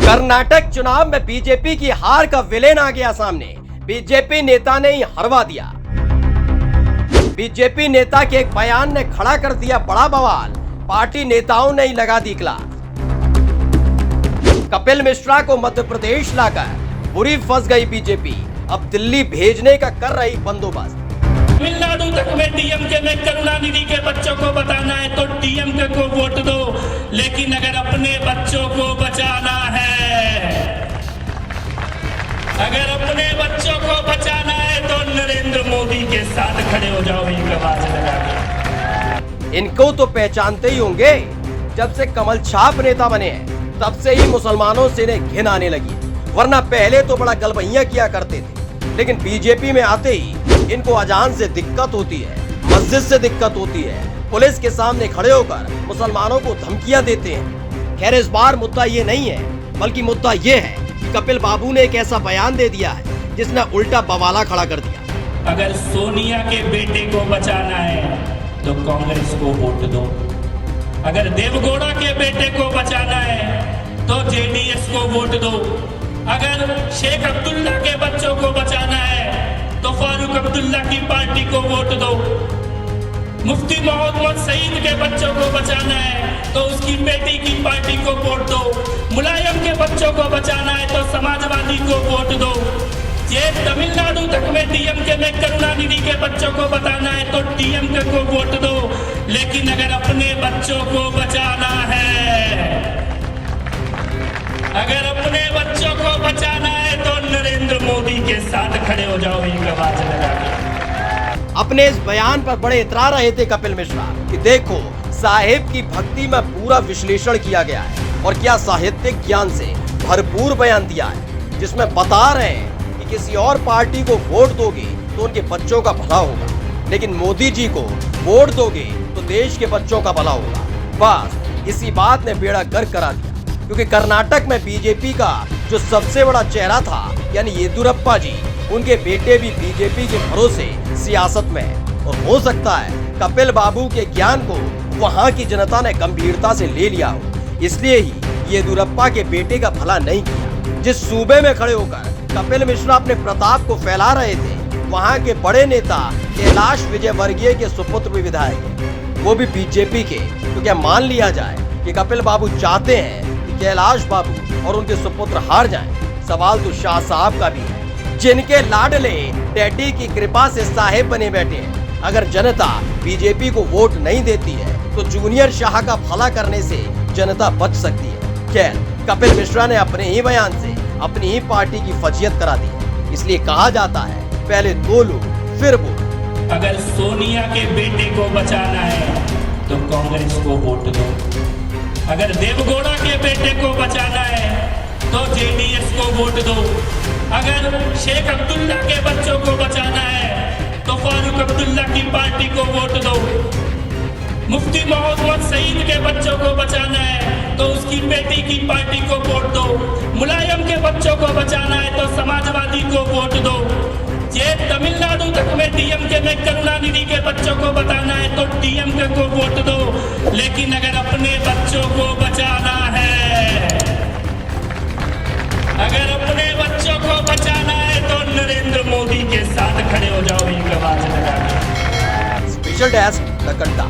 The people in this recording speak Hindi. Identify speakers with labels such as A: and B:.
A: कर्नाटक चुनाव में बीजेपी की हार का विलेन आ गया सामने। बीजेपी नेता ने ही हरवा दिया। बीजेपी नेता के एक बयान ने खड़ा कर दिया बड़ा बवाल। पार्टी नेताओं ने ही लगा दी क्लास। कपिल मिश्रा को मध्य प्रदेश लाकर बुरी फंस गई बीजेपी। अब दिल्ली भेजने का कर रही बंदोबस्त।
B: तमिलनाडु तक में डीएमके में करुणानिधि के बच्चों को बताना है तो डीएमके को वोट दो, लेकिन अगर अपने बच्चों को बचाना है, अगर अपने बच्चों को बचाना है तो नरेंद्र मोदी के साथ खड़े हो जाओ। एक आवाज लगा के
A: इनको तो पहचानते ही होंगे। जब से कमल छाप नेता बने हैं तब से ही मुसलमानों से इन्हें घिन आने लगी, वरना पहले तो बड़ा गलबैया किया करते थे। लेकिन बीजेपी में आते ही इनको अजान से दिक्कत होती है, मस्जिद से दिक्कत होती है, पुलिस के सामने खड़े होकर मुसलमानों को धमकियां देते हैं। खैर, इस बार मुद्दा ये नहीं है, बल्कि मुद्दा ये है कि कपिल बाबू ने एक ऐसा बयान दे दिया है जिसने उल्टा बवाला खड़ा कर दिया।
B: अगर सोनिया के बेटे को बचाना है तो कांग्रेस को वोट दो, अगर देवगौड़ा के बेटे को बचाना है तो जेडीएस को वोट दो, अगर शेख अब्दुल्ला के बच्चों को बचाना है तो फारूक अब्दुल्ला की पार्टी को वोट दो, मुफ्ती मोहम्मद सईद के बच्चों को बचाना है तो उसकी बेटी की पार्टी को वोट दो, मुलायम के बच्चों को बचाना है तो समाजवादी को वोट दो। ये तमिलनाडु तक में डीएमके में करुणानिधि के बच्चों को बताना है तो डीएमके को वोट दो, लेकिन अगर अपने बच्चों को बचाना है, अगर अपने बच्चों को बचाना है तो नरेंद्र मोदी के साथ खड़े हो जाओ। एक आवाज लगा के
A: अपने इस बयान पर बड़े इतरा रहे थे कपिल मिश्रा कि देखो, साहिब की भक्ति में पूरा विश्लेषण किया गया है और क्या साहित्यिक ज्ञान से भरपूर बयान दिया है, जिसमें बता रहे हैं कि किसी और पार्टी को वोट दोगे तो उनके बच्चों का भला होगा, लेकिन मोदी जी को वोट दोगे तो देश के बच्चों का भला होगा। बस इसी बात ने बेड़ा गर्क करा दिया, क्योंकि कर्नाटक में बीजेपी का जो सबसे बड़ा चेहरा था यानी येदियुरप्पा जी, उनके बेटे भी बीजेपी के भरोसे सियासत में है। और हो सकता है कपिल बाबू के ज्ञान को वहां की जनता ने गंभीरता से ले लिया हो, इसलिए ही येदियुरप्पा के बेटे का भला नहीं किया। जिस सूबे में खड़े होकर कपिल मिश्रा अपने प्रताप को फैला रहे थे, वहां के बड़े नेता कैलाश विजयवर्गीय के सुपुत्र भी विधायक हैं, वो भी बीजेपी के। तो क्या मान लिया जाए कि कपिल बाबू चाहते हैं कैलाश बाबू और उनके सुपुत्र हार जाएं? सवाल तो शाह साहब का भी है, जिनके लाडले डैडी की कृपा से साहेब बने बैठे हैं। अगर जनता बीजेपी को वोट नहीं देती है तो जूनियर शाह का भला करने से जनता बच सकती है। खैर, कपिल मिश्रा ने अपने ही बयान से अपनी ही पार्टी की फजीयत करा दी। इसलिए कहा जाता है, पहले बोलो फिर बोलो।
B: अगर सोनिया के बेटे को बचाना है तो कांग्रेस को वोट दो, अगर देवगौड़ा के बेटे को बचाना है तो जेडीएस को वोट दो, अगर शेख अब्दुल्ला के बच्चों को बचाना है तो फारूक अब्दुल्ला की पार्टी को वोट दो, मुफ्ती मोहम्मद सईद के बच्चों को बचाना है तो उसकी बेटी की पार्टी को वोट दो, मुलायम के बच्चों को बचाना है तो समाजवादी को वोट दो। ये तमिलनाडु तक में डीएमके में करुणानिधि के बच्चों को बताना है तो डीएमके को वोट दो, लेकिन अगर अपने बच्चों को बचाना है, अगर अपने बच्चों को बचाना है तो नरेंद्र मोदी के साथ खड़े हो जाओ। एक आवाज लगा के
A: स्पेशल डेस्क द घंटा।